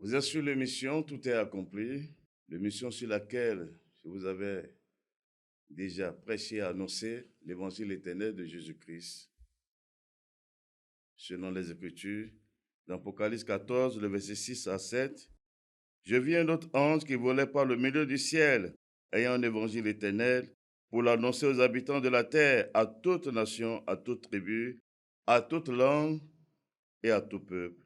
Vous êtes sur l'émission Tout est accompli, l'émission sur laquelle je vous avais déjà prêché et annoncé l'évangile éternel de Jésus-Christ. Selon les Écritures, dans Apocalypse 14, le verset 6 à 7, je vis un autre ange qui volait par le milieu du ciel, ayant un évangile éternel, pour l'annoncer aux habitants de la terre, à toute nation, à toute tribu, à toute langue et à tout peuple.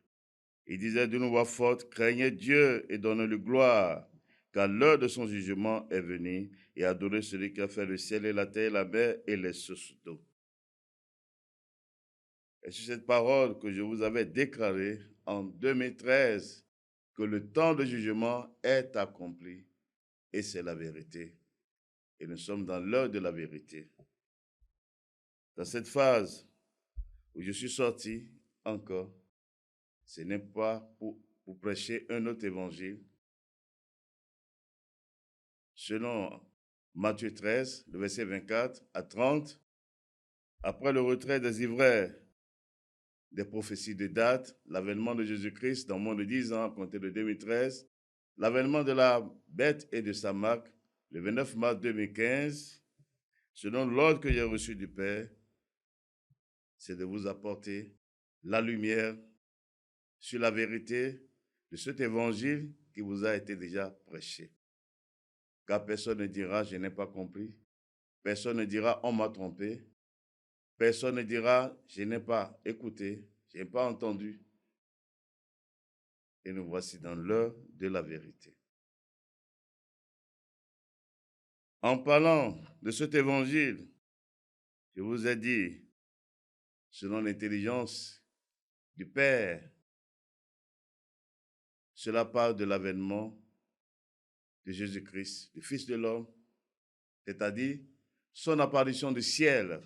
Il disait d'une voix forte, craignez Dieu et donnez-lui gloire, car l'heure de son jugement est venue, et adorez celui qui a fait le ciel et la terre, la mer et les sources d'eau. Et sur cette parole que je vous avais déclarée en 2013, que le temps de jugement est accompli, et c'est la vérité. Et nous sommes dans l'heure de la vérité. Dans cette phase où je suis sorti encore, ce n'est pas pour prêcher un autre évangile. Selon Matthieu 13, le verset 24 à 30, après le retrait des ivraires, des prophéties de date, l'avènement de Jésus-Christ dans moins de 10 ans, à compter de 2013, l'avènement de la bête et de sa marque, le 29 mars 2015, selon l'ordre que j'ai reçu du Père, c'est de vous apporter la lumière sur la vérité de cet évangile qui vous a été déjà prêché. Car personne ne dira, je n'ai pas compris. Personne ne dira, on m'a trompé. Personne ne dira, je n'ai pas écouté, je n'ai pas entendu. Et nous voici dans l'heure de la vérité. En parlant de cet évangile, je vous ai dit, selon l'intelligence du Père, cela parle de l'avènement de Jésus-Christ, le Fils de l'homme, c'est-à-dire son apparition du ciel,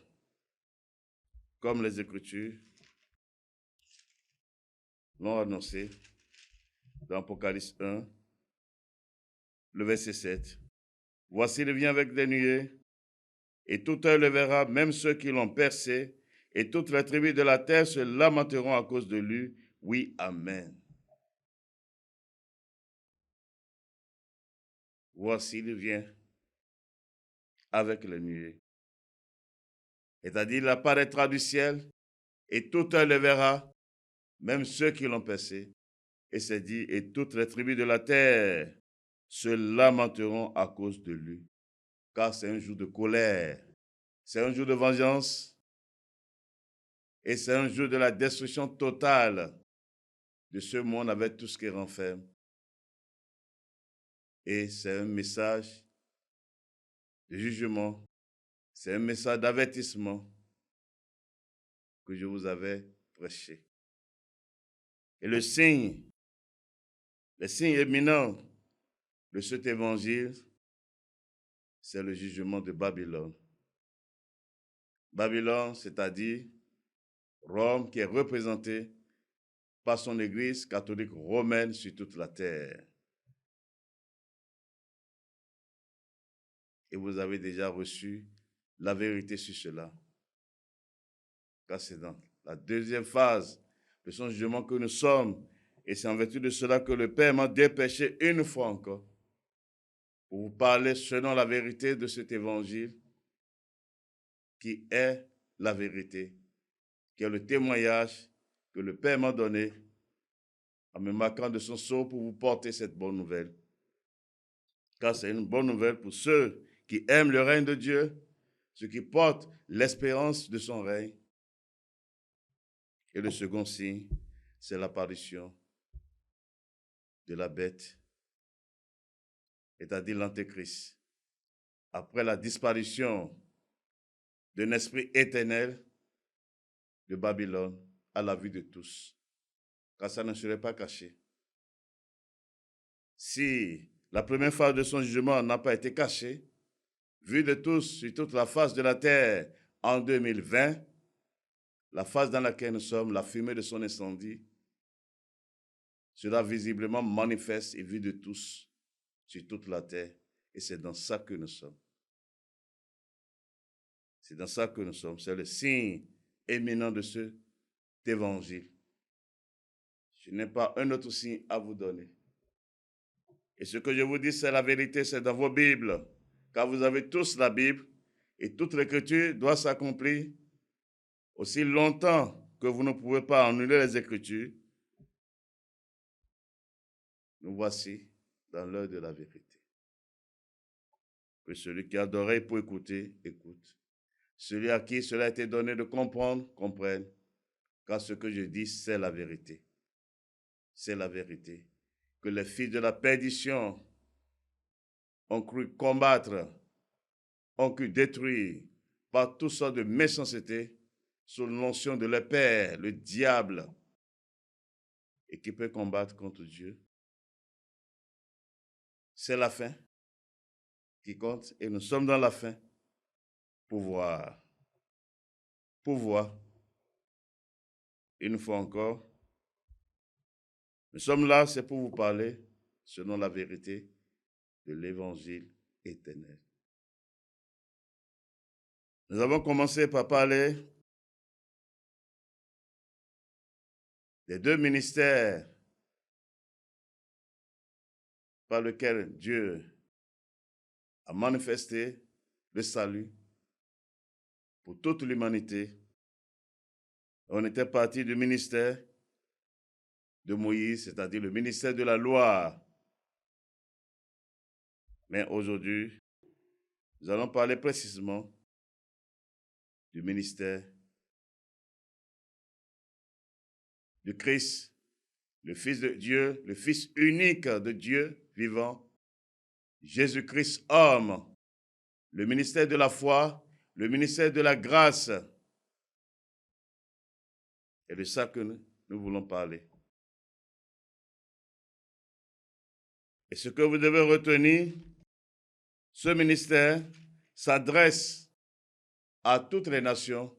comme les Écritures l'ont annoncé dans Apocalypse 1, le verset 7. Voici, il vient avec des nuées, et tout œil le verra, même ceux qui l'ont percé, et toutes les tribus de la terre se lamenteront à cause de lui. Oui, amen. Voici, il vient avec les nuées. C'est-à-dire, il apparaîtra du ciel, et tout œil le verra, même ceux qui l'ont percé. Et c'est dit, et toutes les tribus de la terre se lamenteront à cause de lui. Car c'est un jour de colère, c'est un jour de vengeance, et c'est un jour de la destruction totale de ce monde avec tout ce qui renferme. Et c'est un message de jugement, c'est un message d'avertissement que je vous avais prêché. Et le signe éminent de cet évangile, c'est le jugement de Babylone. Babylone, c'est-à-dire Rome, qui est représentée par son Église catholique romaine sur toute la terre. Et vous avez déjà reçu la vérité sur cela. Car c'est dans la deuxième phase de son jugement que nous sommes. Et c'est en vertu de cela que le Père m'a dépêché une fois encore pour vous parler selon la vérité de cet évangile qui est la vérité, qui est le témoignage que le Père m'a donné en me marquant de son sceau pour vous porter cette bonne nouvelle. Car c'est une bonne nouvelle pour ceux qui aiment le règne de Dieu, ceux qui portent l'espérance de son règne. Et le second signe, c'est l'apparition de la bête, c'est-à-dire l'Antéchrist. Après la disparition d'un esprit éternel de Babylone à la vue de tous, car ça ne serait pas caché. Si la première phase de son jugement n'a pas été cachée, vue de tous sur toute la face de la terre en 2020, la phase dans laquelle nous sommes, la fumée de son incendie, sera visiblement manifeste et vue de tous sur toute la terre. Et c'est dans ça que nous sommes. C'est dans ça que nous sommes. C'est le signe éminent de cet évangile. Je n'ai pas un autre signe à vous donner. Et ce que je vous dis, c'est la vérité, c'est dans vos Bibles. Car vous avez tous la Bible et toute l'écriture doit s'accomplir. Aussi longtemps que vous ne pouvez pas annuler les Écritures, nous voici dans l'heure de la vérité. Que celui qui a d'oreilles pour écouter, écoute. Celui à qui cela a été donné de comprendre, comprenne. Car ce que je dis, c'est la vérité. C'est la vérité. Que les fils de la perdition ont cru combattre, ont cru détruire par toutes sortes de méchanceté sous l'onction de leur père, le diable, et qui peut combattre contre Dieu. C'est la fin qui compte et nous sommes dans la fin pour voir. Une fois encore, nous sommes là, c'est pour vous parler selon la vérité de l'évangile éternel. Nous avons commencé par parler des deux ministères par lesquels Dieu a manifesté le salut pour toute l'humanité. On était parti du ministère de Moïse, c'est-à-dire le ministère de la loi. Mais aujourd'hui, nous allons parler précisément du ministère du Christ, le Fils de Dieu, le Fils unique de Dieu vivant, Jésus-Christ homme, le ministère de la foi, le ministère de la grâce. Et de ça que nous voulons parler. Et ce que vous devez retenir, ce ministère s'adresse à toutes les nations.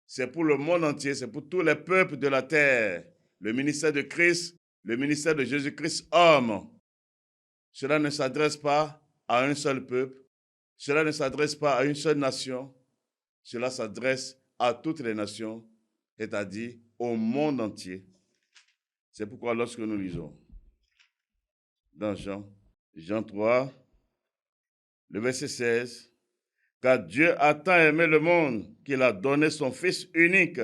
C'est pour le monde entier, c'est pour tous les peuples de la terre. Le ministère de Christ, le ministère de Jésus-Christ homme. Cela ne s'adresse pas à un seul peuple. Cela ne s'adresse pas à une seule nation. Cela s'adresse à toutes les nations, c'est-à-dire au monde entier. C'est pourquoi lorsque nous lisons dans Jean 3, le verset 16, « Car Dieu a tant aimé le monde qu'il a donné son Fils unique,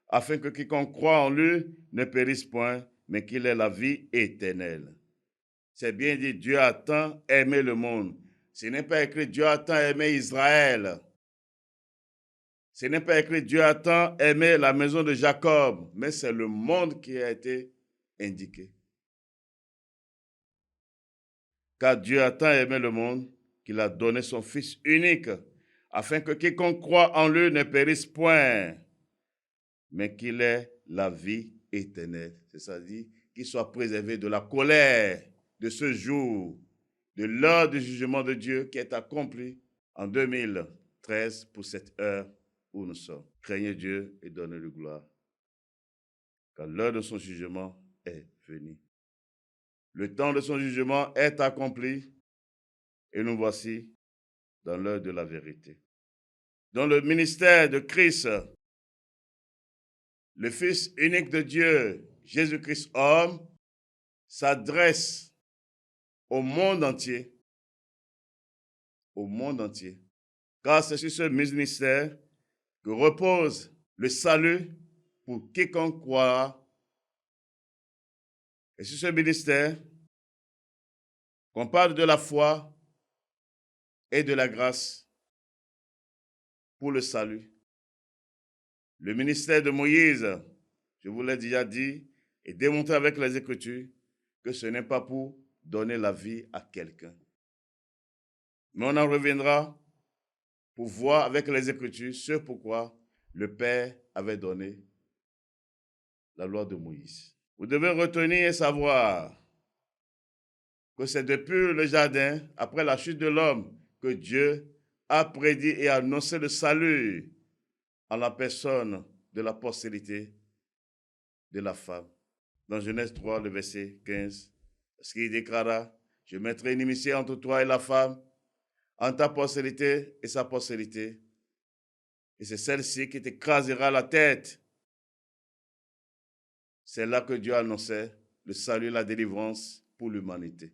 afin que quiconque croit en lui ne périsse point, mais qu'il ait la vie éternelle. » C'est bien dit, Dieu a tant aimé le monde. Ce n'est pas écrit Dieu a tant aimé Israël. Ce n'est pas écrit Dieu a tant aimé la maison de Jacob, mais c'est le monde qui a été indiqué. Car Dieu a tant aimé le monde qu'il a donné son Fils unique, afin que quiconque croit en lui ne périsse point, mais qu'il ait la vie éternelle. C'est-à-dire qu'il soit préservé de la colère de ce jour, de l'heure du jugement de Dieu qui est accompli en 2013 pour cette heure où nous sommes. Craignez Dieu et donnez-lui gloire, car l'heure de son jugement est venue. Le temps de son jugement est accompli et nous voici dans l'heure de la vérité. Dans le ministère de Christ, le Fils unique de Dieu, Jésus-Christ homme, s'adresse au monde entier, car c'est sur ce ministère que repose le salut pour quiconque croira. Et sur ce ministère, qu'on parle de la foi et de la grâce pour le salut. Le ministère de Moïse, je vous l'ai déjà dit, et démontré avec les Écritures que ce n'est pas pour donner la vie à quelqu'un. Mais on en reviendra pour voir avec les Écritures ce pourquoi le Père avait donné la loi de Moïse. Vous devez retenir et savoir que c'est depuis le jardin, après la chute de l'homme, que Dieu a prédit et annoncé le salut en la personne de la postérité de la femme. Dans Genèse 3, le verset 15, ce qu'il déclara, « Je mettrai une inimitié entre toi et la femme, entre ta postérité et sa postérité, et c'est celle-ci qui t'écrasera la tête. » c'est là que Dieu annonçait le salut et la délivrance pour l'humanité.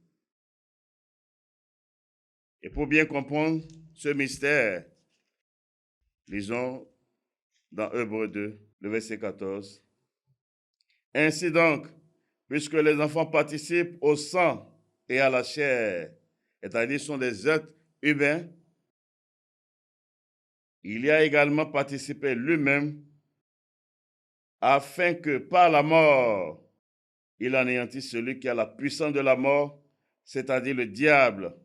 Et pour bien comprendre ce mystère, lisons dans Hébreux 2, le verset 14. Ainsi donc, puisque les enfants participent au sang et à la chair, c'est-à-dire sont des êtres humains, il y a également participé lui-même afin que par la mort, il anéantisse celui qui a la puissance de la mort, c'est-à-dire le diable,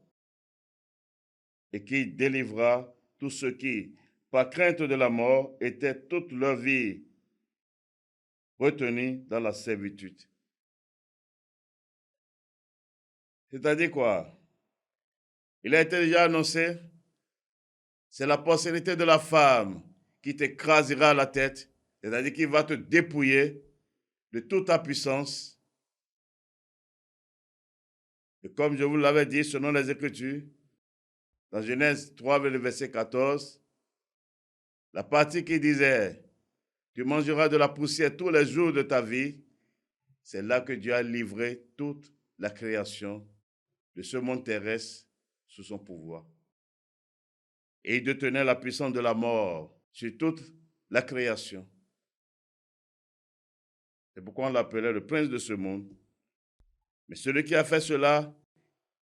et qui délivra tous ceux qui, par crainte de la mort, étaient toute leur vie retenus dans la servitude. C'est-à-dire quoi? Il a été déjà annoncé, c'est la postérité de la femme qui t'écrasera la tête, c'est-à-dire qui va te dépouiller de toute ta puissance. Et comme je vous l'avais dit, selon les Écritures, dans Genèse 3, verset 14, la partie qui disait « Tu mangeras de la poussière tous les jours de ta vie », c'est là que Dieu a livré toute la création de ce monde terrestre sous son pouvoir. Et il détenait la puissance de la mort sur toute la création. C'est pourquoi on l'appelait le prince de ce monde. Mais celui qui a fait cela,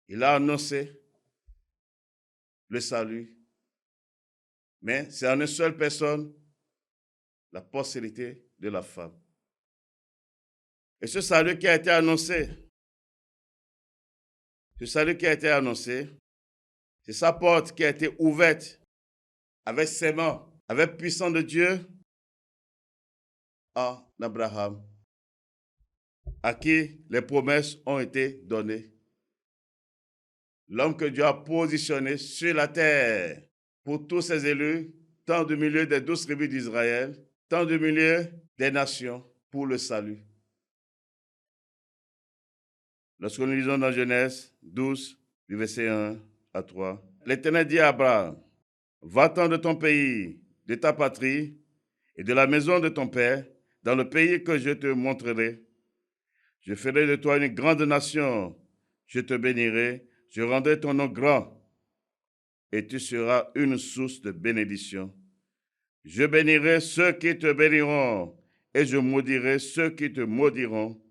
il a annoncé le salut. Mais c'est en une seule personne, la postérité de la femme. Et ce salut qui a été annoncé, c'est sa porte qui a été ouverte avec ses mains, avec puissance de Dieu à Abraham, à qui les promesses ont été données. L'homme que Dieu a positionné sur la terre pour tous ses élus, tant du milieu des 12 tribus d'Israël, tant du milieu des nations, pour le salut. Lorsque nous lisons dans Genèse 12, du verset 1 à 3, l'Éternel dit à Abraham, « Va-t'en de ton pays, de ta patrie et de la maison de ton père, dans le pays que je te montrerai. Je ferai de toi une grande nation, je te bénirai, je rendrai ton nom grand, et tu seras une source de bénédiction. Je bénirai ceux qui te béniront, et je maudirai ceux qui te maudiront,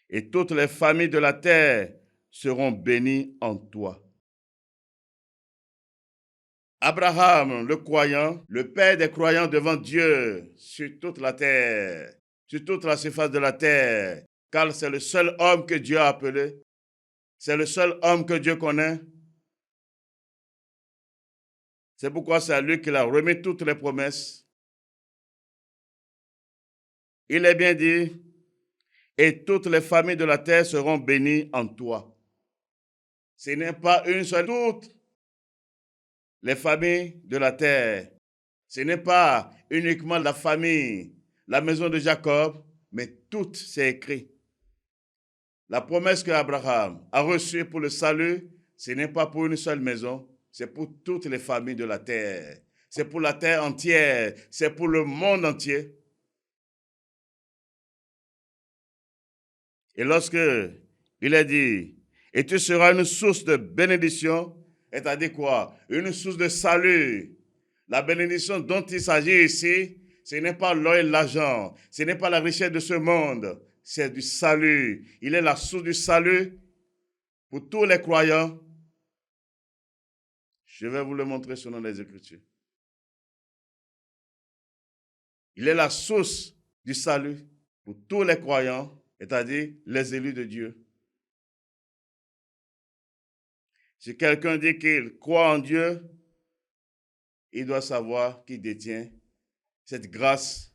et toutes les familles de la terre seront bénies en toi. » Abraham, le croyant, le père des croyants devant Dieu sur toute la terre, sur toute la surface de la terre, car c'est le seul homme que Dieu a appelé, c'est le seul homme que Dieu connaît. C'est pourquoi c'est à lui qu'il a remis toutes les promesses. Il est bien dit, et toutes les familles de la terre seront bénies en toi. Ce n'est pas une seule, toutes les familles de la terre. Ce n'est pas uniquement la famille, la maison de Jacob, mais toutes, c'est écrit. La promesse que Abraham a reçue pour le salut, ce n'est pas pour une seule maison, c'est pour toutes les familles de la terre. C'est pour la terre entière, c'est pour le monde entier. Et lorsque il est dit, et tu seras une source de bénédiction, c'est-à-dire quoi? Une source de salut. La bénédiction dont il s'agit ici, ce n'est pas l'or et l'argent, ce n'est pas la richesse de ce monde, c'est du salut. Il est la source du salut pour tous les croyants. Je vais vous le montrer selon les Écritures. Il est la source du salut pour tous les croyants, c'est-à-dire les élus de Dieu. Si quelqu'un dit qu'il croit en Dieu, il doit savoir qu'il détient cette grâce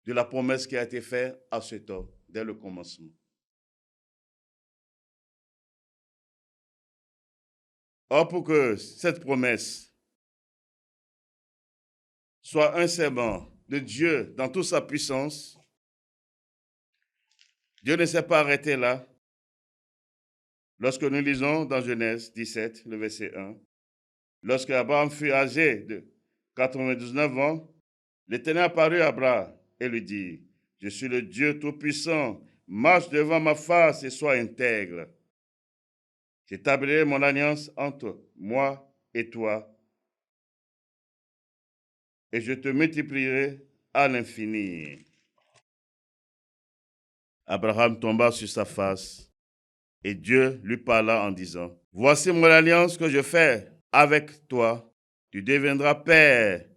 de la promesse qui a été faite à cet homme dès le commencement. Or, pour que cette promesse soit un serment de Dieu dans toute sa puissance, Dieu ne s'est pas arrêté là. Lorsque nous lisons dans Genèse 17, le verset 1, lorsque Abraham fut âgé de 99 ans, l'Éternel apparut à Abraham et lui dit, Je suis le Dieu Tout-Puissant. Marche devant ma face et sois intègre. J'établirai mon alliance entre moi et toi, et je te multiplierai à l'infini. Abraham tomba sur sa face, et Dieu lui parla en disant, voici mon alliance que je fais avec toi. Tu deviendras père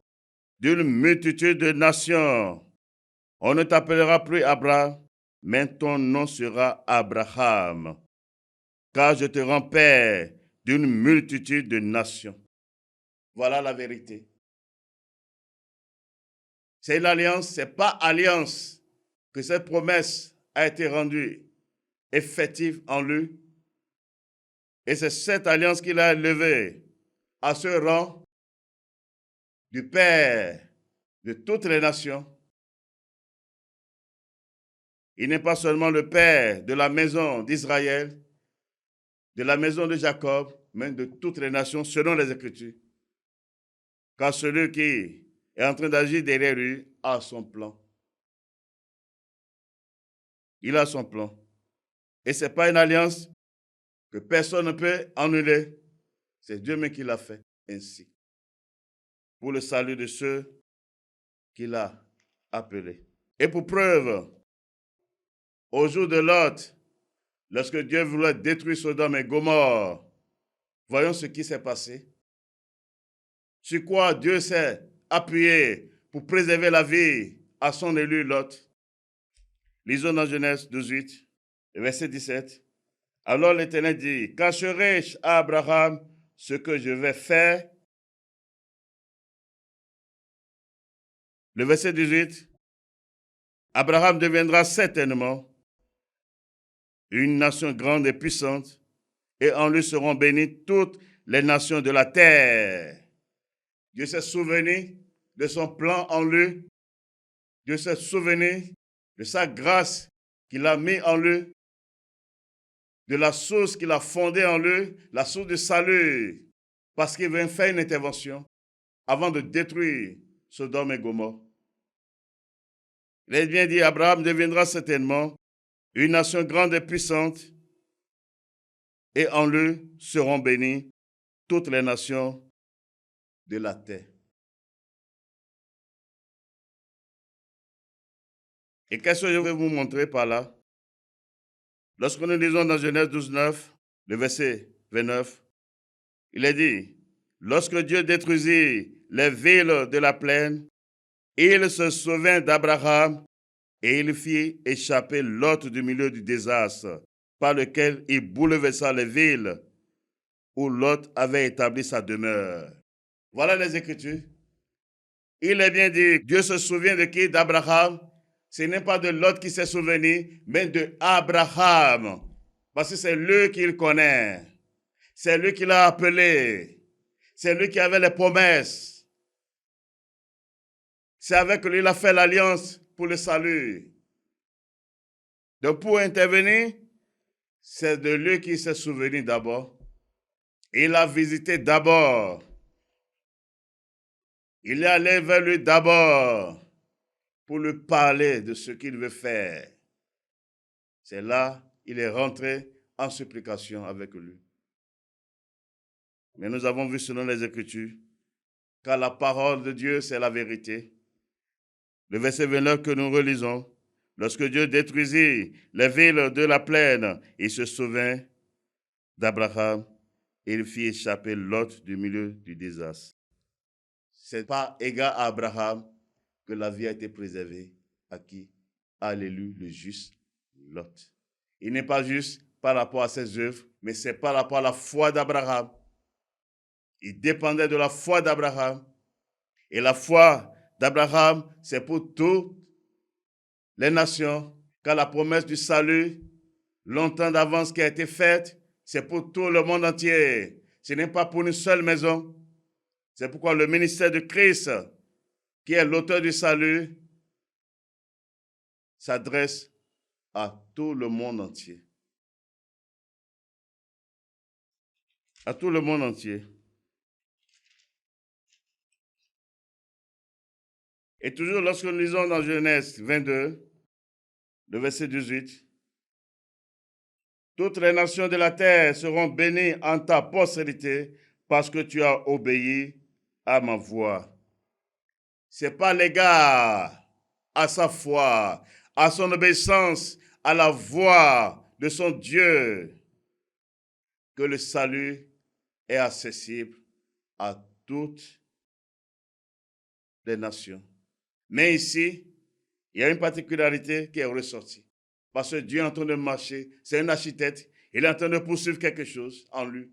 d'une multitude de nations. On ne t'appellera plus Abraham, mais ton nom sera Abraham, car je te rends père d'une multitude de nations. Voilà la vérité. C'est une alliance, ce n'est pas alliance que cette promesse a été rendue effective en lui. Et c'est cette alliance qu'il a élevée à ce rang du Père de toutes les nations. Il n'est pas seulement le Père de la maison d'Israël, de la maison de Jacob, mais de toutes les nations selon les Écritures. Car celui qui est en train d'agir derrière lui a son plan. Il a son plan. Et ce n'est pas une alliance que personne ne peut annuler. C'est Dieu même qui l'a fait ainsi. Pour le salut de ceux qu'il a appelés. Et pour preuve, au jour de Lot, lorsque Dieu voulait détruire Sodome et Gomorrhe, voyons ce qui s'est passé. Sur quoi Dieu s'est appuyé pour préserver la vie à son élu Lot. Lisons dans Genèse 18, verset 17. Alors l'Éternel dit, cacherai-je à Abraham ce que je vais faire? Le verset 18. Abraham deviendra certainement une nation grande et puissante, et en lui seront bénies toutes les nations de la terre. Dieu s'est souvenu de son plan en lui. Dieu s'est souvenu de sa grâce qu'il a mis en lui, de la source qu'il a fondée en lui, la source du salut, parce qu'il veut faire une intervention avant de détruire Sodome et Gomorrhe. Il est bien dit, Abraham deviendra certainement une nation grande et puissante, et en lui seront bénies toutes les nations de la terre. Et qu'est-ce que je vais vous montrer par là? Lorsque nous lisons dans Genèse 12, 9, le verset 29, il est dit, lorsque Dieu détruisit les villes de la plaine, il se souvint d'Abraham et il fit échapper Lot du milieu du désastre, par lequel il bouleversa les villes où Lot avait établi sa demeure. Voilà les Écritures. Il est bien dit, Dieu se souvient de qui? D'Abraham. Ce n'est pas de Lot qui s'est souvenu, mais de Abraham. Parce que c'est lui qu'il connaît. C'est lui qui l'a appelé. C'est lui qui avait les promesses. C'est avec lui qu'il a fait l'alliance pour le salut. Donc pour intervenir, c'est de lui qui s'est souvenu d'abord. Il a visité d'abord. Il est allé vers lui d'abord pour lui parler de ce qu'il veut faire. C'est là qu'il est rentré en supplication avec lui. Mais nous avons vu selon les Écritures, car la parole de Dieu, c'est la vérité. Le verset 29 que nous relisons, lorsque Dieu détruisit les villes de la plaine, il se souvint d'Abraham et il fit échapper Lot du milieu du désastre. Ce n'est pas égal à Abraham que la vie a été préservée. À qui? À l'élu, le juste Lot. Il n'est pas juste par rapport à ses œuvres, mais c'est par rapport à la foi d'Abraham. Il dépendait de la foi d'Abraham. Et la foi d'Abraham, c'est pour toutes les nations, car la promesse du salut, longtemps d'avance qui a été faite, c'est pour tout le monde entier. Ce n'est pas pour une seule maison. C'est pourquoi le ministère de Christ, qui est l'auteur du salut, s'adresse à tout le monde entier. À tout le monde entier. Et toujours lorsque nous lisons dans Genèse 22, le verset 18. Toutes les nations de la terre seront bénies en ta postérité parce que tu as obéi à ma voix. Ce n'est pas l'égard à sa foi, à son obéissance, à la voix de son Dieu que le salut est accessible à toutes les nations. Mais ici, il y a une particularité qui est ressortie. Parce que Dieu est en train de marcher, c'est un architecte, il est en train de poursuivre quelque chose en lui.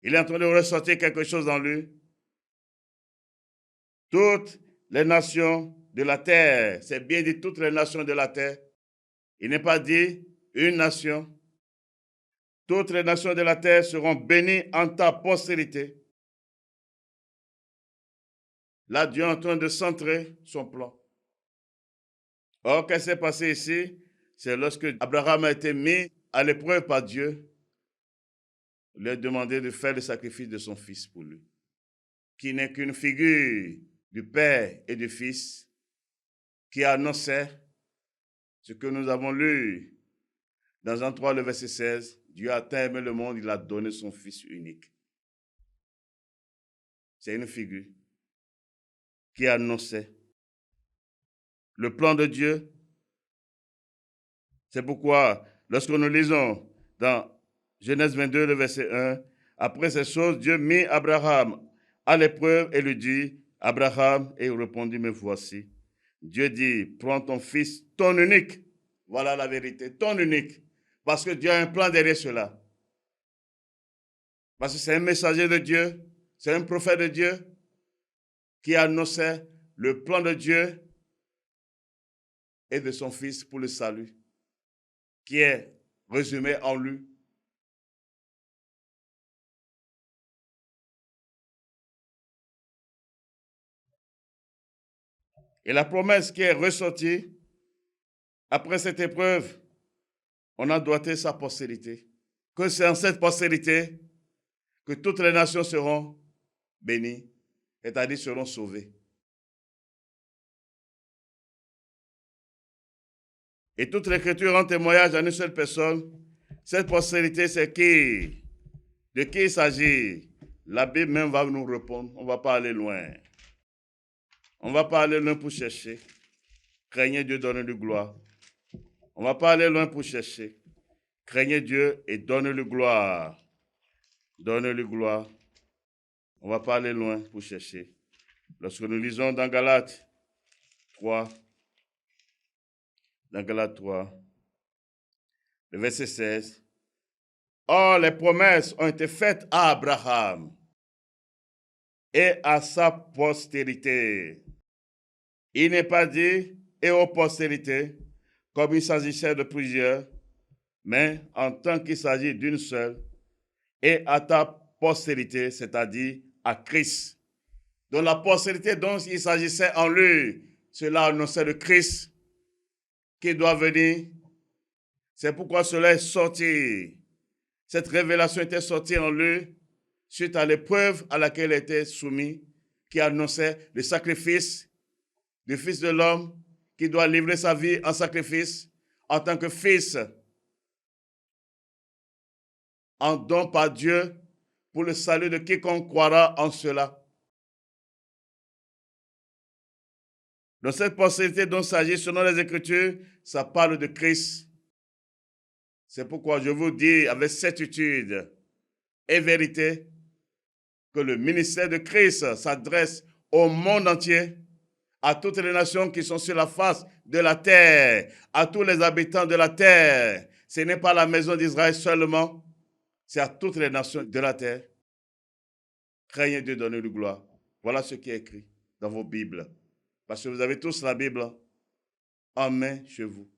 Il est en train de ressortir quelque chose en lui. Toutes les nations de la terre, c'est bien dit toutes les nations de la terre. Il n'est pas dit une nation. Toutes les nations de la terre seront bénies en ta postérité. Là, Dieu est en train de centrer son plan. Or, qu'est-ce qui s'est passé ici? C'est lorsque Abraham a été mis à l'épreuve par Dieu, il lui a demandé de faire le sacrifice de son fils pour lui, qui n'est qu'une figure du Père et du Fils, qui annonçait ce que nous avons lu dans Jean 3, le verset 16. Dieu a tant aimé le monde, il a donné son Fils unique. C'est une figure qui annonçait le plan de Dieu. C'est pourquoi, lorsque nous lisons dans Genèse 22, le verset 1, après ces choses, Dieu mit Abraham à l'épreuve et lui dit, Abraham, et il répondit, me voici. Dieu dit, prends ton fils, ton unique. Voilà la vérité, ton unique. Parce que Dieu a un plan derrière cela. Parce que c'est un messager de Dieu, c'est un prophète de Dieu qui annonçait le plan de Dieu et de son fils pour le salut, qui est résumé en lui. Et la promesse qui est ressortie après cette épreuve, on a doigté sa postérité. Que c'est en cette postérité que toutes les nations seront bénies, c'est-à-dire seront sauvées. Et toute l'écriture rend témoignage à une seule personne. Cette postérité, c'est qui? De qui il s'agit? La Bible même va nous répondre. On ne va pas aller loin. On ne va pas aller loin pour chercher. Craignez Dieu, donnez-lui gloire. On ne va pas aller loin pour chercher. Craignez Dieu et donnez-lui gloire. Donnez-lui gloire. On ne va pas aller loin pour chercher. Lorsque nous lisons dans Galates 3, le verset 16, or les promesses ont été faites à Abraham et à sa postérité. Il n'est pas dit et aux postérités, comme il s'agissait de plusieurs, mais en tant qu'il s'agit d'une seule, et à ta postérité, c'est-à-dire à Christ. Donc la postérité dont il s'agissait en lui, cela annonçait le Christ qui doit venir. C'est pourquoi cela est sorti. Cette révélation était sortie en lui suite à l'épreuve à laquelle il était soumis, qui annonçait le sacrifice du Fils de l'homme qui doit livrer sa vie en sacrifice en tant que fils, en don par Dieu pour le salut de quiconque croira en cela. Dans cette postérité dont il s'agit selon les Écritures, ça parle de Christ. C'est pourquoi je vous dis avec certitude et vérité que le ministère de Christ s'adresse au monde entier, à toutes les nations qui sont sur la face de la terre, à tous les habitants de la terre. Ce n'est pas la maison d'Israël seulement, c'est à toutes les nations de la terre. Craignez Dieu, donnez-lui gloire. Voilà ce qui est écrit dans vos Bibles. Parce que vous avez tous la Bible en main chez vous.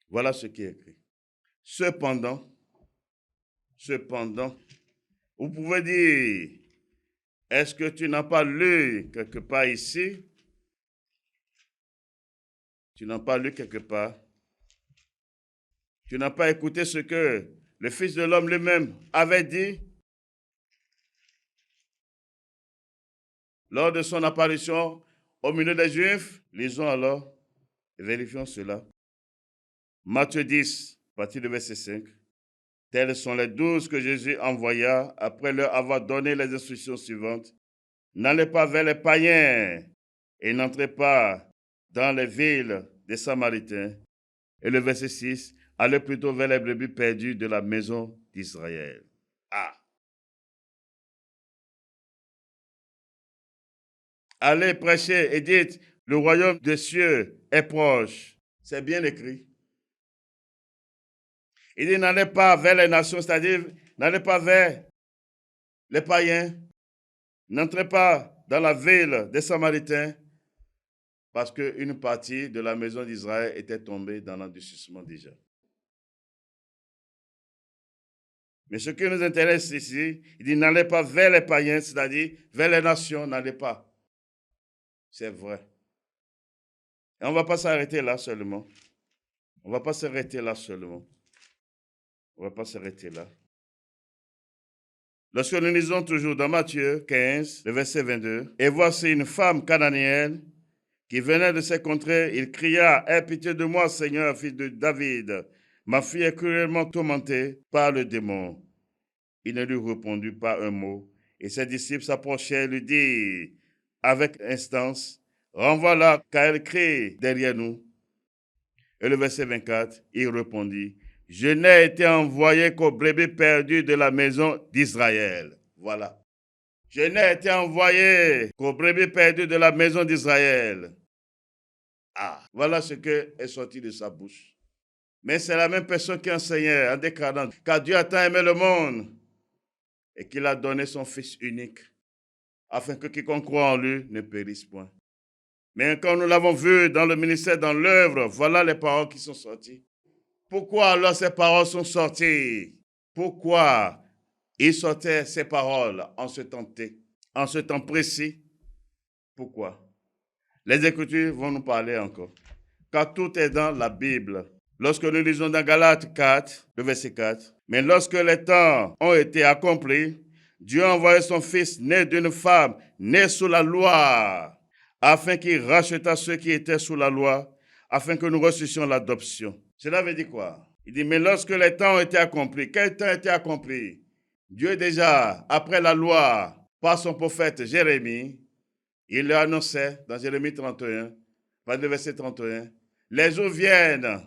Voilà ce qui est écrit. Cependant, vous pouvez dire, est-ce que tu n'as pas lu quelque part ici? Tu n'as pas lu quelque part? Tu n'as pas écouté ce que le Fils de l'homme lui-même avait dit lors de son apparition au milieu des Juifs. Lisons alors et vérifions cela. Matthieu 10, à partir du verset 5. Tels sont les 12 que Jésus envoya après leur avoir donné les instructions suivantes. N'allez pas vers les païens et n'entrez pas dans les villes des Samaritains. Et le verset 6, allez plutôt vers les brebis perdues de la maison d'Israël. Ah! Allez prêcher et dites, le royaume des cieux est proche. C'est bien écrit. Il dit, n'allez pas vers les nations, c'est-à-dire, n'allez pas vers les païens. N'entrez pas dans la ville des Samaritains, parce qu'une partie de la maison d'Israël était tombée dans l'endurcissement déjà. Mais ce qui nous intéresse ici, il dit, n'allez pas vers les païens, c'est-à-dire vers les nations, n'allez pas. C'est vrai. Et on ne va pas s'arrêter là seulement. On ne va pas s'arrêter là seulement. On ne va pas s'arrêter là. Lorsque nous lisons toujours dans Matthieu 15, le verset 22, « Et voici une femme cananéenne qui venait de ces contrées, il cria, « Aie pitié de moi, Seigneur, fils de David. Ma fille est cruellement tourmentée par le démon. » Il ne lui répondit pas un mot. Et ses disciples s'approchaient et lui dirent avec instance, « Renvoie-la, car elle crie derrière nous. » Et le verset 24, il répondit, « Je n'ai été envoyé qu'aux brebis perdues de la maison d'Israël. » Voilà. « Je n'ai été envoyé qu'aux brebis perdues de la maison d'Israël. » Ah, voilà ce qui est sorti de sa bouche. Mais c'est la même personne qui enseignait en déclarant, « Car Dieu a tant aimé le monde et qu'il a donné son Fils unique, afin que quiconque croit en lui ne périsse point. » Mais quand nous l'avons vu dans le ministère, dans l'œuvre, voilà les paroles qui sont sorties. Pourquoi alors ces paroles sont sorties? Pourquoi il sortait ces paroles en ce temps précis? Pourquoi? Les Écritures vont nous parler encore. Car tout est dans la Bible. Lorsque nous lisons dans Galates 4, le verset 4, « Mais lorsque les temps ont été accomplis, Dieu a envoyé son Fils né d'une femme, né sous la loi, afin qu'il rachetât ceux qui étaient sous la loi, afin que nous reçussions l'adoption. » Cela veut dire quoi? Il dit, mais lorsque les temps ont été accomplis, quel temps a été accompli? Dieu déjà, après la loi, par son prophète Jérémie, il le annonçait dans Jérémie 31, par le verset 31, les jours viennent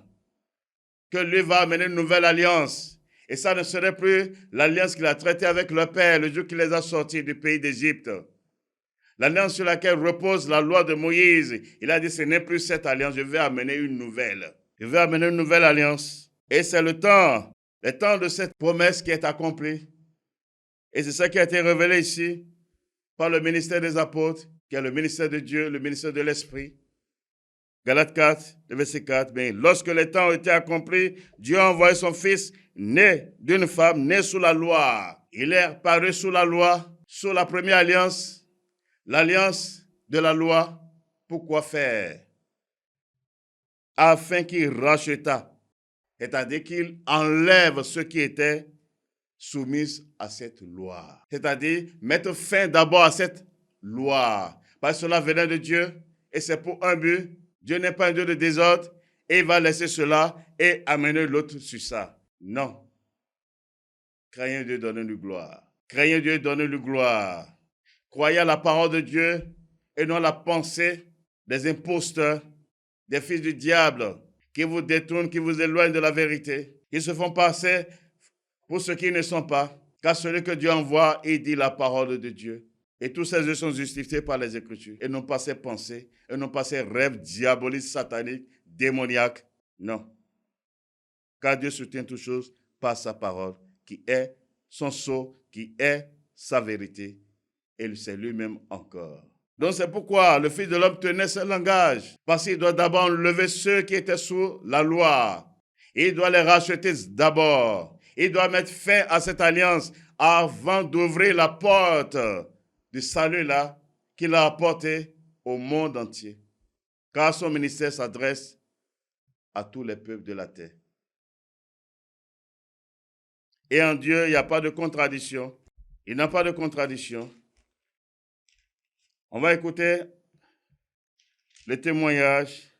que lui va amener une nouvelle alliance. Et ça ne serait plus l'alliance qu'il a traitée avec leur père le jour qu'il les a sortis du pays d'Égypte. L'alliance sur laquelle repose la loi de Moïse. Il a dit, ce n'est plus cette alliance, je vais amener une nouvelle. Je vais amener une nouvelle alliance. Et c'est le temps de cette promesse qui est accomplie. Et c'est ça qui a été révélé ici par le ministère des apôtres, qui est le ministère de Dieu, le ministère de l'Esprit. Galates 4, le verset 4, mais lorsque les temps ont été accomplis, Dieu a envoyé son Fils, né d'une femme, né sous la loi. Il est apparu sous la loi, sous la première alliance, l'alliance de la loi. Pourquoi faire? Afin qu'il rachetât, c'est-à-dire qu'il enlève ceux qui étaient soumis à cette loi. C'est-à-dire mettre fin d'abord à cette loi. Parce que cela venait de Dieu et c'est pour un but. Dieu n'est pas un Dieu de désordre et il va laisser cela et amener l'autre sur ça. Non. Craignez Dieu, donnez-lui gloire. Craignez Dieu, donnez-lui gloire. Croyez à la parole de Dieu et non à la pensée des imposteurs, des fils du diable qui vous détournent, qui vous éloignent de la vérité, qui se font passer pour ceux qui ne sont pas. Car celui que Dieu envoie, il dit la parole de Dieu. Et tous ces œuvres sont justifiés par les Écritures. Et non pas ces pensées, et non pas ces rêves diaboliques, sataniques, démoniaques. Non. Car Dieu soutient toutes choses par sa parole, qui est son sceau, qui est sa vérité. Et c'est lui-même encore. Donc c'est pourquoi le Fils de l'homme tenait ce langage. Parce qu'il doit d'abord enlever ceux qui étaient sous la loi. Il doit les racheter d'abord. Il doit mettre fin à cette alliance avant d'ouvrir la porte du salut là qu'il a apporté au monde entier. Car son ministère s'adresse à tous les peuples de la terre. Et en Dieu, il n'y a pas de contradiction. Il n'y a pas de contradiction. On va écouter le témoignage.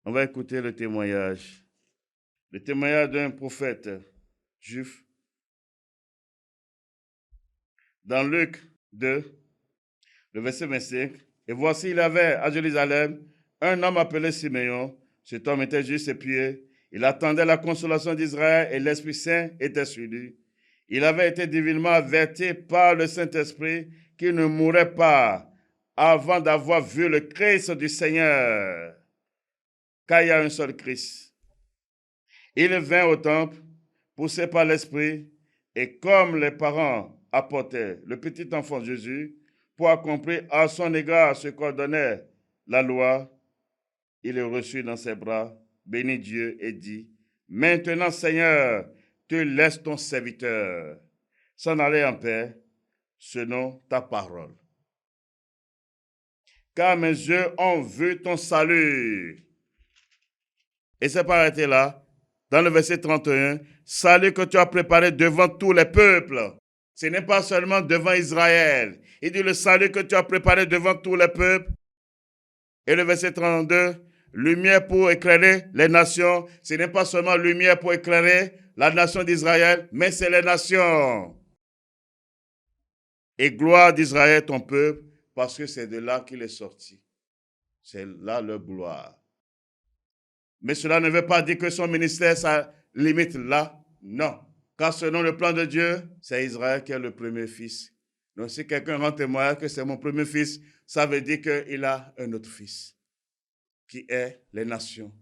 On va écouter le témoignage. Le témoignage d'un prophète juif. Dans Luc 2, le verset 25. Et voici, il avait à Jérusalem un homme appelé Siméon. Cet homme était juste et pieux. Il attendait la consolation d'Israël et l'Esprit Saint était sur lui. Il avait été divinement averti par le Saint-Esprit qu'il ne mourrait pas avant d'avoir vu le Christ du Seigneur. Car il y a un seul Christ. Il vint au temple, poussé par l'Esprit, et comme les parents apportaient le petit enfant Jésus pour accomplir à son égard ce qu'ordonnait la loi, il le reçut dans ses bras, bénit Dieu et dit, « Maintenant, Seigneur, tu laisses ton serviteur s'en aller en paix, selon ta parole. Car mes yeux ont vu ton salut. » Et c'est pas arrêté là. Dans le verset 31, « Salut que tu as préparé devant tous les peuples. » Ce n'est pas seulement devant Israël. Il dit le salut que tu as préparé devant tous les peuples. Et le verset 32, « Lumière pour éclairer les nations. » Ce n'est pas seulement lumière pour éclairer la nation d'Israël, mais c'est les nations. Et gloire d'Israël, ton peuple, parce que c'est de là qu'il est sorti. C'est là leur gloire. Mais cela ne veut pas dire que son ministère, ça limite là. Non. Car selon le plan de Dieu, c'est Israël qui est le premier fils. Donc si quelqu'un rend témoignage que c'est mon premier fils, ça veut dire qu'il a un autre fils, qui est les nations,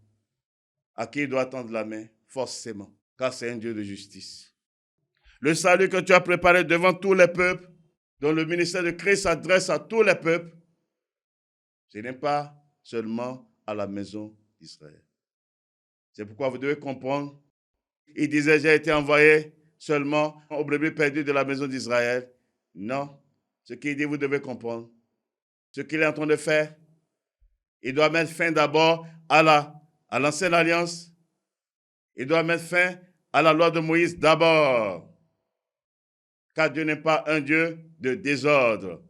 à qui il doit tendre la main, forcément, car c'est un Dieu de justice. Le salut que tu as préparé devant tous les peuples, dont le ministère de Christ s'adresse à tous les peuples, ce n'est pas seulement à la maison d'Israël. C'est pourquoi vous devez comprendre. Il disait, j'ai été envoyé seulement aux brebis perdues de la maison d'Israël. Non. Ce qu'il dit, vous devez comprendre. Ce qu'il est en train de faire, il doit mettre fin d'abord à l'ancienne alliance. Il doit mettre fin à la loi de Moïse d'abord. Car Dieu n'est pas un Dieu de désordre.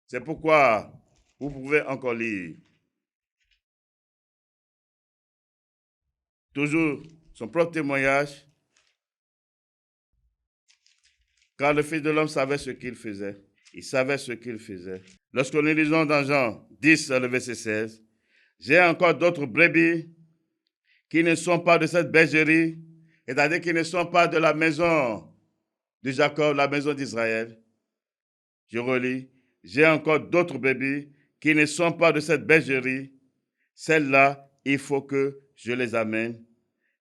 C'est pourquoi vous pouvez encore lire. Toujours son propre témoignage. Car le Fils de l'homme savait ce qu'il faisait. Il savait ce qu'il faisait. Lorsque nous lisons dans Jean 10, le verset 16, « J'ai encore d'autres brebis qui ne sont pas de cette bergerie, c'est-à-dire qui ne sont pas de la maison de Jacob, la maison d'Israël. » Je relis, « J'ai encore d'autres brebis qui ne sont pas de cette bergerie. Celles-là, il faut que je les amène.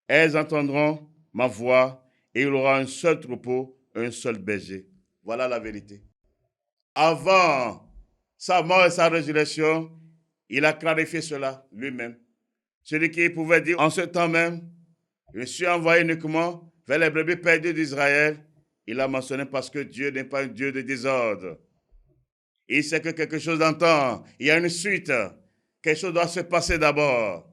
Elles entendront ma voix et il y aura un seul troupeau, un seul berger. » Voilà la vérité. Avant sa mort et sa résurrection, il a clarifié cela lui-même. Celui qui pouvait dire en ce temps même, je suis envoyé uniquement vers les brebis perdues d'Israël, il a mentionné parce que Dieu n'est pas un Dieu de désordre. Il sait que quelque chose d'entend, il y a une suite, quelque chose doit se passer d'abord.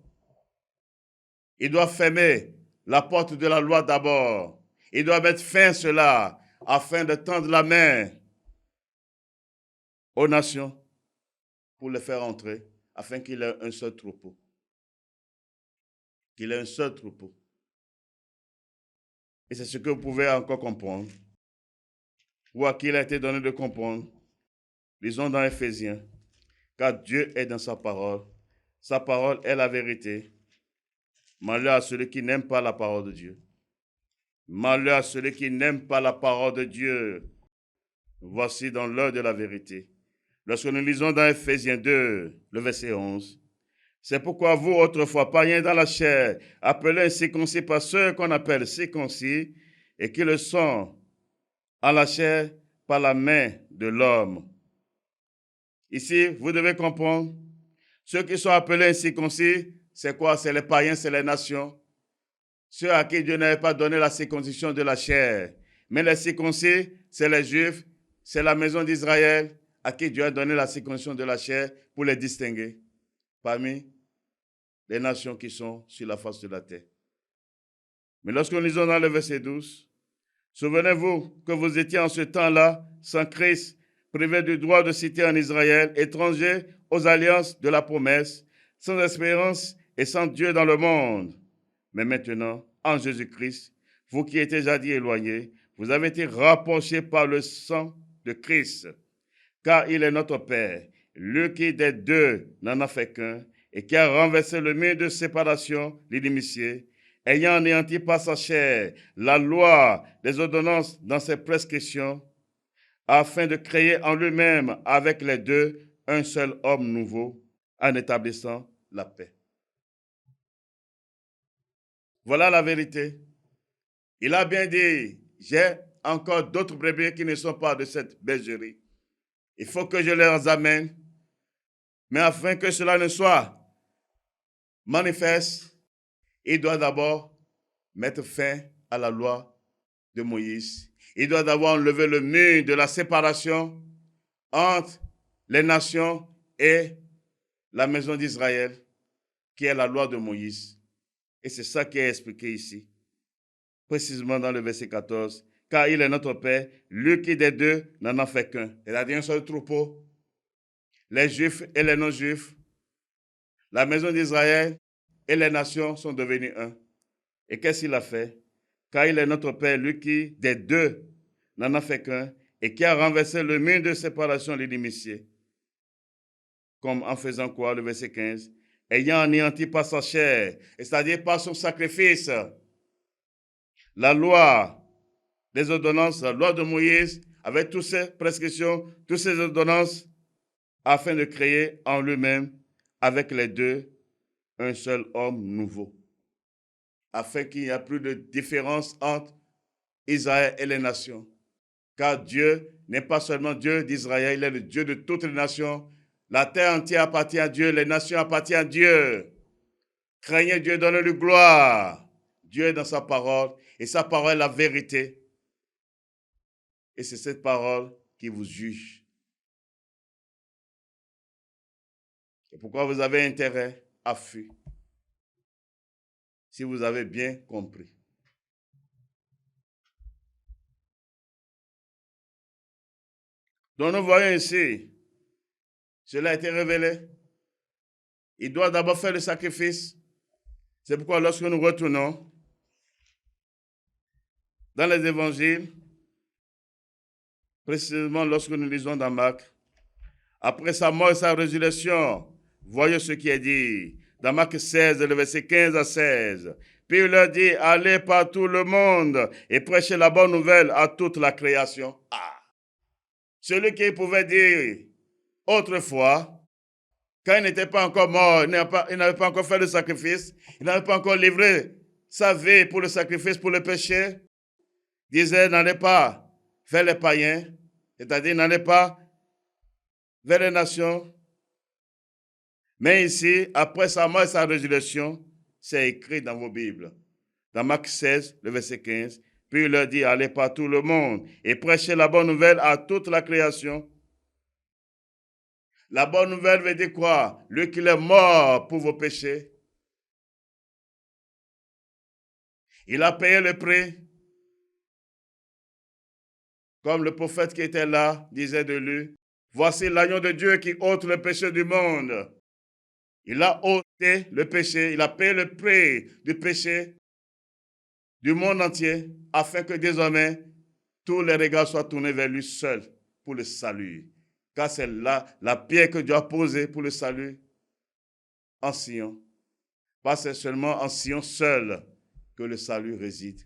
Il doit fermer la porte de la loi d'abord. Il doit mettre fin à cela afin de tendre la main aux nations pour les faire entrer, afin qu'il ait un seul troupeau. Qu'il ait un seul troupeau. Et c'est ce que vous pouvez encore comprendre, ou à qui il a été donné de comprendre. Lisons dans Éphésiens, car Dieu est dans sa parole est la vérité. Malheur à celui qui n'aime pas la parole de Dieu. Malheur à celui qui n'aime pas la parole de Dieu. Voici dans l'heure de la vérité. Lorsque nous lisons dans Éphésiens 2, le verset 11, « C'est pourquoi vous, autrefois, païens dans la chair, appelés incirconcis par ceux qu'on appelle circoncis, et qui le sont en la chair par la main de l'homme. » Ici, vous devez comprendre, ceux qui sont appelés incirconcis, c'est quoi? C'est les païens, c'est les nations. Ceux à qui Dieu n'avait pas donné la circoncision de la chair. Mais les circoncis, c'est les Juifs, c'est la maison d'Israël, à qui Dieu a donné la circoncision de la chair pour les distinguer parmi les nations qui sont sur la face de la terre. Mais lorsque nous lisons dans le verset 12, souvenez-vous que vous étiez en ce temps-là sans Christ, privés du droit de cité en Israël, étrangers aux alliances de la promesse, sans espérance et sans Dieu dans le monde. Mais maintenant, en Jésus-Christ, vous qui étiez jadis éloignés, vous avez été rapprochés par le sang de Christ, car il est notre Père, lui qui des deux n'en a fait qu'un, et qui a renversé le mur de séparation, l'inimitié, ayant anéanti par sa chair la loi des ordonnances dans ses prescriptions, afin de créer en lui-même avec les deux un seul homme nouveau, en établissant la paix. Voilà la vérité. Il a bien dit, j'ai encore d'autres brebis qui ne sont pas de cette bergerie. Il faut que je les amène, mais afin que cela ne soit manifeste, il doit d'abord mettre fin à la loi de Moïse. Il doit d'abord enlever le mur de la séparation entre les nations et la maison d'Israël, qui est la loi de Moïse. Et c'est ça qui est expliqué ici, précisément dans le verset 14. Car il est notre Père, lui qui des deux n'en a fait qu'un. C'est-à-dire un seul troupeau. Les Juifs et les non-Juifs, la maison d'Israël et les nations sont devenus un. Et qu'est-ce qu'il a fait? Car il est notre Père, lui qui des deux n'en a fait qu'un, et qui a renversé le mur de séparation, l'inimitié. Comme en faisant quoi, le verset 15, ayant anéanti par sa chair, c'est-à-dire par son sacrifice, la loi des ordonnances, la loi de Moïse, avec toutes ses prescriptions, toutes ses ordonnances, afin de créer en lui-même, avec les deux, un seul homme nouveau, afin qu'il n'y ait plus de différence entre Israël et les nations. Car Dieu n'est pas seulement Dieu d'Israël, il est le Dieu de toutes les nations. La terre entière appartient à Dieu, les nations appartiennent à Dieu. Craignez Dieu, donnez-lui gloire. Dieu est dans sa parole, et sa parole est la vérité. Et c'est cette parole qui vous juge. C'est pourquoi vous avez intérêt à fuir, si vous avez bien compris. Donc nous voyons ici, cela a été révélé. Il doit d'abord faire le sacrifice. C'est pourquoi lorsque nous retournons dans les évangiles, précisément lorsque nous lisons dans Marc, après sa mort et sa résurrection, voyez ce qui est dit dans Marc 16, le verset 15 à 16. Puis il leur dit, allez par tout le monde et prêchez la bonne nouvelle à toute la création. Celui qui pouvait dire autrefois, quand il n'était pas encore mort, il n'avait pas encore fait le sacrifice, il n'avait pas encore livré sa vie pour le sacrifice, pour le péché, disait, n'allez pas vers les païens, c'est-à-dire n'allez pas vers les nations. Mais ici, après sa mort et sa résurrection, c'est écrit dans vos Bibles. Dans Marc 16, le verset 15, puis il leur dit, allez par tout le monde et prêchez la bonne nouvelle à toute la création. La bonne nouvelle veut dire quoi? Lui qui est mort pour vos péchés. Il a payé le prix. Comme le prophète qui était là disait de lui, voici l'agneau de Dieu qui ôte le péché du monde. Il a ôté le péché, il a payé le prix du péché du monde entier, afin que désormais tous les regards soient tournés vers lui seul pour le salut. Car c'est là la pierre que Dieu a posée pour le salut en Sion. Pas c'est seulement en Sion seul que le salut réside.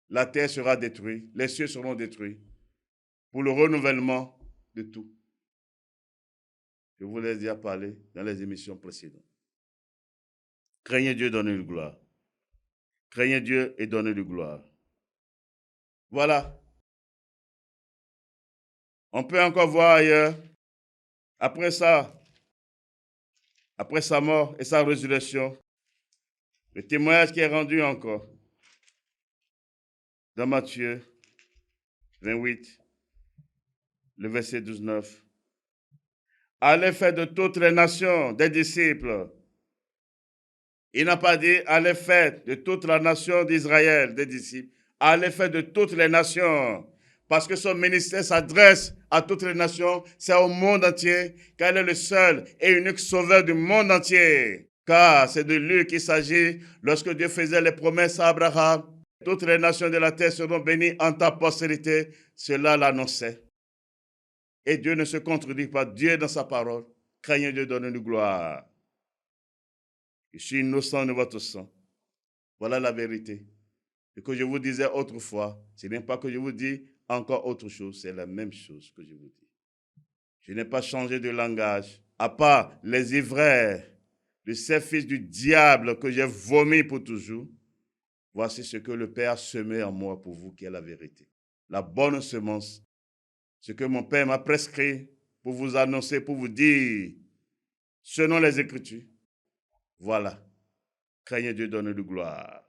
La terre sera détruite, les cieux seront détruits pour le renouvellement de tout. Je vous l'ai déjà parlé dans les émissions précédentes. Craignez Dieu, donnez-lui gloire. Craignez Dieu et donnez-lui gloire. Voilà. On peut encore voir ailleurs, après ça, après sa mort et sa résurrection, le témoignage qui est rendu encore dans Matthieu 28, le verset 19. Allez faire de toutes les nations des disciples. Il n'a pas dit allez faire de toute la nation d'Israël des disciples. Allez faire de toutes les nations. Parce que son ministère s'adresse à toutes les nations, c'est au monde entier, car il est le seul et unique sauveur du monde entier. Car c'est de lui qu'il s'agit lorsque Dieu faisait les promesses à Abraham. Toutes les nations de la terre seront bénies en ta postérité. Cela l'annonçait. Et Dieu ne se contredit pas. Dieu dans sa parole. Craignez Dieu, donnez-nous gloire. Je suis innocent de votre sang. Voilà la vérité. Ce que je vous disais autrefois, ce n'est pas que je vous dis encore autre chose, c'est la même chose que je vous dis. Je n'ai pas changé de langage, à part les ivraires de ces fils du diable que j'ai vomi pour toujours. Voici ce que le Père a semé en moi pour vous, qui est la vérité. La bonne semence, ce que mon Père m'a prescrit pour vous annoncer, pour vous dire, selon les Écritures. Voilà. Craignez Dieu, donnez-lui gloire.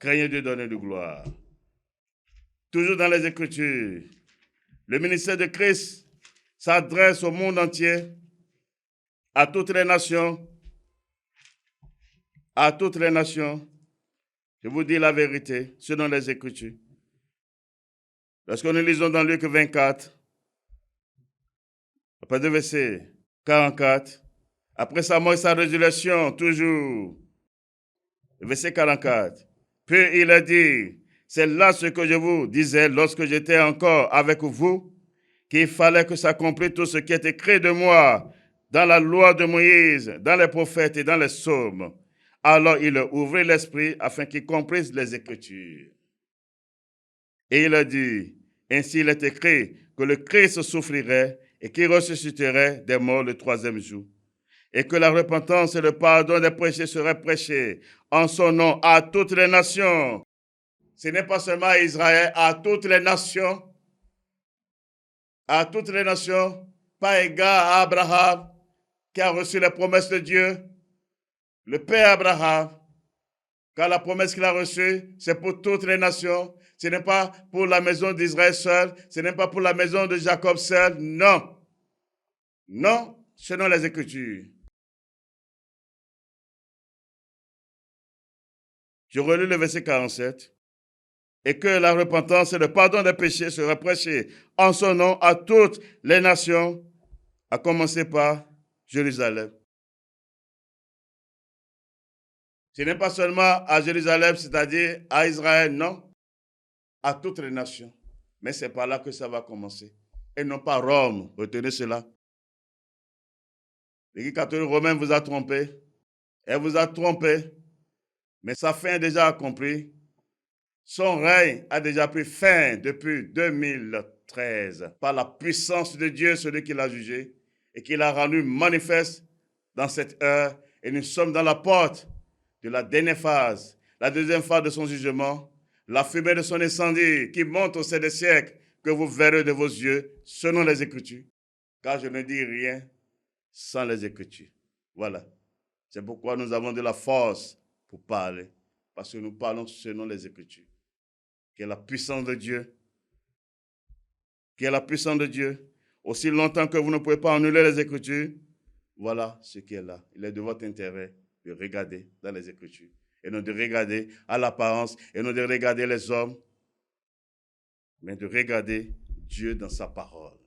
Craignez Dieu, donnez-lui gloire. Toujours dans les Écritures, le ministère de Christ s'adresse au monde entier, à toutes les nations, à toutes les nations. Je vous dis la vérité, selon les Écritures. Lorsque nous lisons dans Luc 24, après le verset 44, après sa mort et sa résurrection, toujours, le verset 44, puis il a dit, c'est là ce que je vous disais lorsque j'étais encore avec vous, qu'il fallait que s'accomplisse tout ce qui est écrit de moi dans la loi de Moïse, dans les prophètes et dans les psaumes. Alors il ouvrit l'esprit afin qu'il comprisse les Écritures. Et il a dit, ainsi il est écrit que le Christ souffrirait et qu'il ressusciterait des morts le troisième jour. Et que la repentance et le pardon des péchés seraient prêchés en son nom à toutes les nations. Ce n'est pas seulement à Israël, à toutes les nations. À toutes les nations, pas égal à Abraham, qui a reçu les promesses de Dieu, le Père Abraham, car la promesse qu'il a reçue, c'est pour toutes les nations. Ce n'est pas pour la maison d'Israël seule, ce n'est pas pour la maison de Jacob seul, non. Non, selon les Écritures. Je relis le verset 47. Et que la repentance et le pardon des péchés seraient prêchés en son nom à toutes les nations, à commencer par Jérusalem. Ce n'est pas seulement à Jérusalem, c'est-à-dire à Israël, non, à toutes les nations. Mais c'est par là que ça va commencer. Et non pas Rome, retenez cela. L'Église catholique romaine vous a trompé. Elle vous a trompé, mais sa fin est déjà accomplie. Son règne a déjà pris fin depuis 2013 par la puissance de Dieu, celui qui l'a jugé et qui l'a rendu manifeste dans cette heure. Et nous sommes dans la porte de la dernière phase, la deuxième phase de son jugement, la fumée de son incendie qui monte au sein des siècles que vous verrez de vos yeux selon les Écritures. Car je ne dis rien sans les Écritures. Voilà. C'est pourquoi nous avons de la force pour parler, parce que nous parlons selon les Écritures. Qui est la puissance de Dieu. Qui est la puissance de Dieu. Aussi longtemps que vous ne pouvez pas annuler les Écritures, voilà ce qui est là. Il est de votre intérêt de regarder dans les Écritures. Et non de regarder à l'apparence, et non de regarder les hommes, mais de regarder Dieu dans sa parole.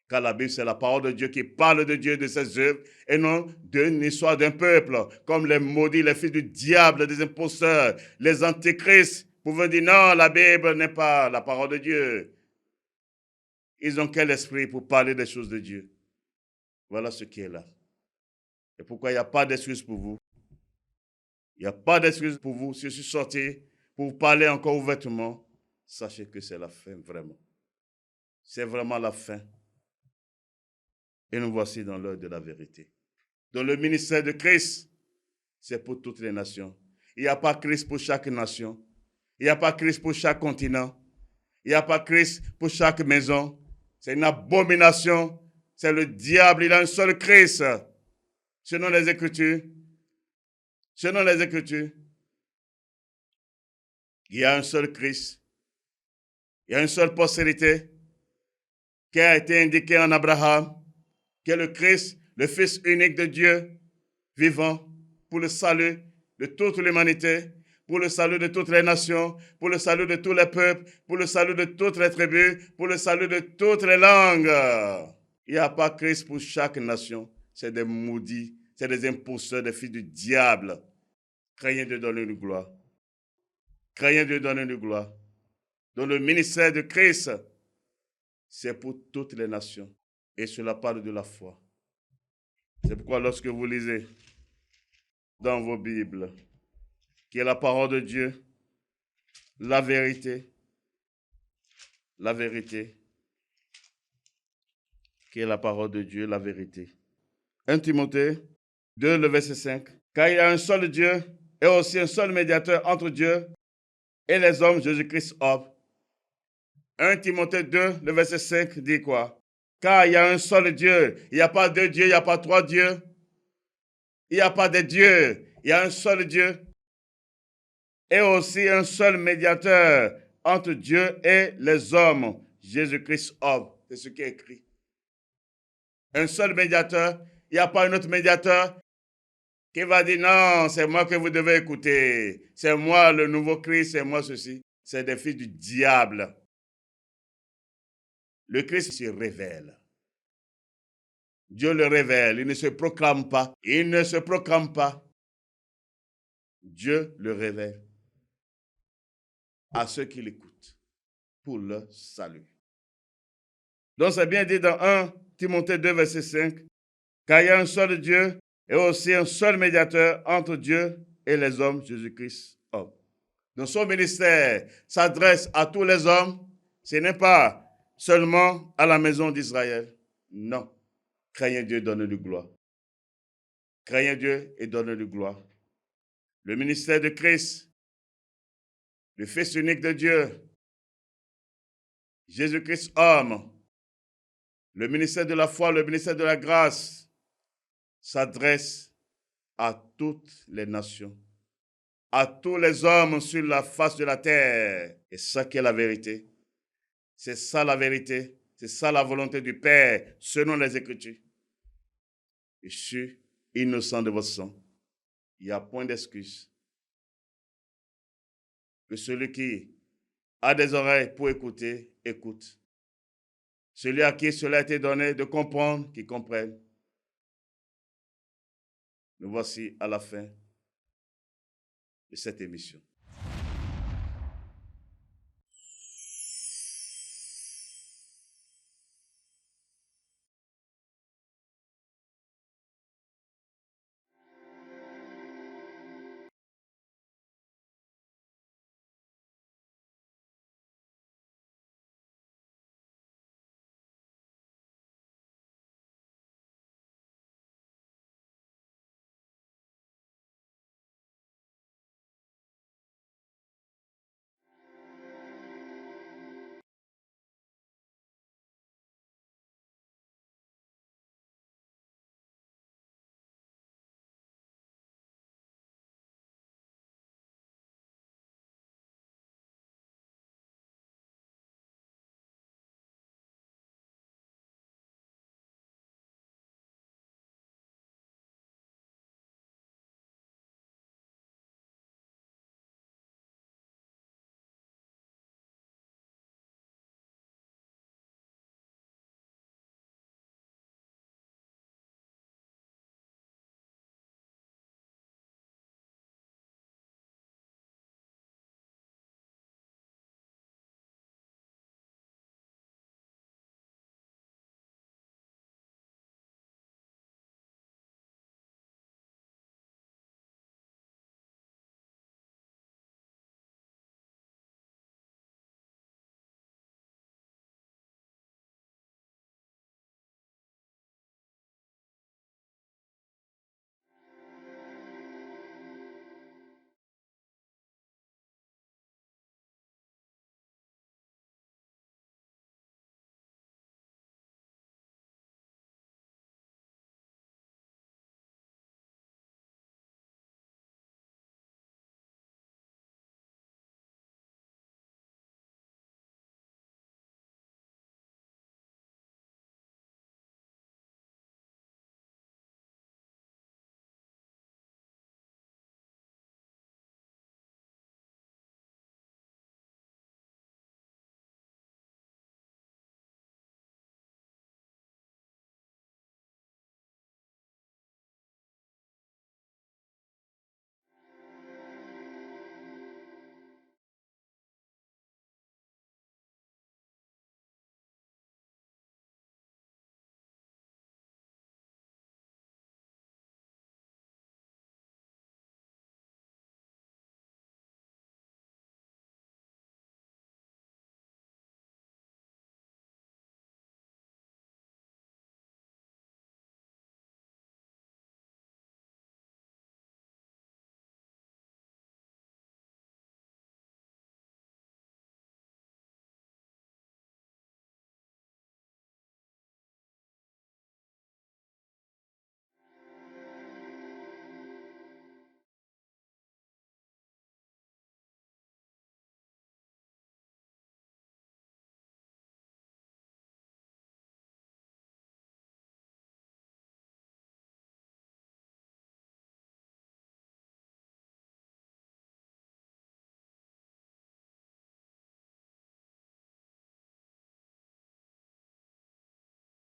Car la Bible, c'est la parole de Dieu qui parle de Dieu, de ses œuvres, et non d'une histoire d'un peuple, comme les maudits, les fils du diable, des imposteurs, les antichrists. Vous pouvez dire, non, la Bible n'est pas la parole de Dieu. Ils ont quel esprit pour parler des choses de Dieu? Voilà ce qui est là. Et pourquoi il n'y a pas d'excuse pour vous? Il n'y a pas d'excuse pour vous. Si je suis sorti pour vous parler encore ouvertement, sachez que c'est la fin, vraiment. C'est vraiment la fin. Et nous voici dans l'heure de la vérité. Dans le ministère de Christ, c'est pour toutes les nations. Il n'y a pas Christ pour chaque nation. Il n'y a pas Christ pour chaque continent. Il n'y a pas Christ pour chaque maison. C'est une abomination. C'est le diable. Il a un seul Christ. Selon les Écritures. Selon les Écritures. Il y a un seul Christ. Il y a une seule postérité qui a été indiquée en Abraham, qui est le Christ, le Fils unique de Dieu, vivant pour le salut de toute l'humanité, pour le salut de toutes les nations, pour le salut de tous les peuples, pour le salut de toutes les tribus, pour le salut de toutes les langues. Il n'y a pas Christ pour chaque nation. C'est des maudits, c'est des imposteurs, des fils du diable. Craignez de donner une gloire. Craignez de donner une gloire. Donc le ministère de Christ, c'est pour toutes les nations. Et cela parle de la foi. C'est pourquoi lorsque vous lisez dans vos Bibles, qui est la parole de Dieu, la vérité, qui est la parole de Dieu, la vérité. 1 Timothée 2, le verset 5. Car il y a un seul Dieu et aussi un seul médiateur entre Dieu et les hommes, Jésus-Christ homme. 1 Timothée 2, le verset 5 dit quoi? Car il y a un seul Dieu. Il n'y a pas deux dieux, il n'y a pas trois dieux. Il n'y a pas de dieux. Il y a un seul Dieu. Et aussi un seul médiateur entre Dieu et les hommes, Jésus-Christ homme. C'est ce qui est écrit. Un seul médiateur. Il n'y a pas un autre médiateur qui va dire non, c'est moi que vous devez écouter. C'est moi le nouveau Christ, c'est moi ceci. C'est des fils du diable. Le Christ se révèle. Dieu le révèle. Il ne se proclame pas. Il ne se proclame pas. Dieu le révèle à ceux qui l'écoutent pour leur salut. Donc c'est bien dit dans 1 Timothée 2, verset 5, car il y a un seul Dieu et aussi un seul médiateur entre Dieu et les hommes, Jésus-Christ homme. Donc son ministère s'adresse à tous les hommes. Ce n'est pas seulement à la maison d'Israël. Non. Craignez Dieu, donnez-lui gloire. Craignez Dieu et donnez-lui gloire. Le ministère de Christ, le Fils unique de Dieu, Jésus-Christ homme, le ministère de la foi, le ministère de la grâce, s'adresse à toutes les nations, à tous les hommes sur la face de la terre. Et ça qui est la vérité. C'est ça la vérité. C'est ça la volonté du Père, selon les Écritures. Je suis innocent de votre sang. Il n'y a point d'excuse. Que celui qui a des oreilles pour écouter, écoute. Celui à qui cela a été donné de comprendre, qu'il comprenne. Nous voici à la fin de cette émission.